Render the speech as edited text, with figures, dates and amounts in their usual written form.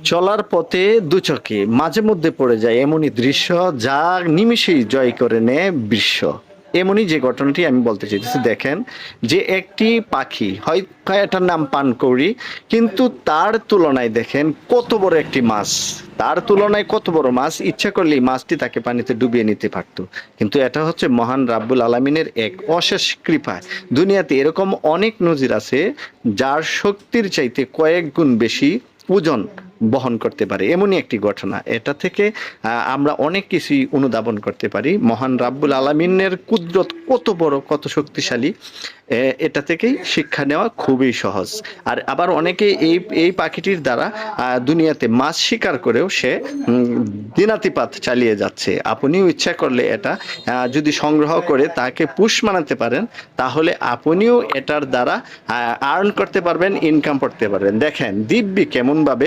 চলার পথে দুচকে মাঝে মধ্যে পড়ে যায় এমনই দৃশ্য যা নিমিষেই জয় করে নেয় বিশ্ব। এমনই যে ঘটনাটি আমি বলতে চাইতেছি, দেখেন যে একটি পাখি হয়তো এটার নাম পানকৌড়ি, কিন্তু তার তুলনায় দেখেন কত বড় একটি মাছ, তার তুলনায় কত বড় মাছ, ইচ্ছা করলেই মাছটি তাকে পানিতে ডুবিয়ে নিতে পারতো। কিন্তু এটা হচ্ছে মহান রাব্বুল আলামিনের এক অশেষ কৃপা। দুনিয়াতে এরকম অনেক নজির আছে যার শক্তির চাইতে কয়েক গুণ বেশি ওজন বহন করতে পারে, এমনই একটি ঘটনা। এটা থেকে আমরা অনেক কিছুই অনুধাবন করতে পারি মহান রাব্বুল আলামিনের কুদরত কত বড়, কত শক্তিশালী। এটা থেকেই শিক্ষা নেওয়া খুবই সহজ। আর আবার অনেকে এই এই পাখিটির দ্বারা দুনিয়াতে মাছ শিকার করেও সে দিনাতিপাত চালিয়ে যাচ্ছে। আপনিও ইচ্ছা করলে এটা যদি সংগ্রহ করে তাকে পুষ মানাতে পারেন, তাহলে আপনিও এটার দ্বারা আর্ন করতে পারবেন, ইনকাম করতে পারবেন। দেখেন দিব্যি কেমন ভাবে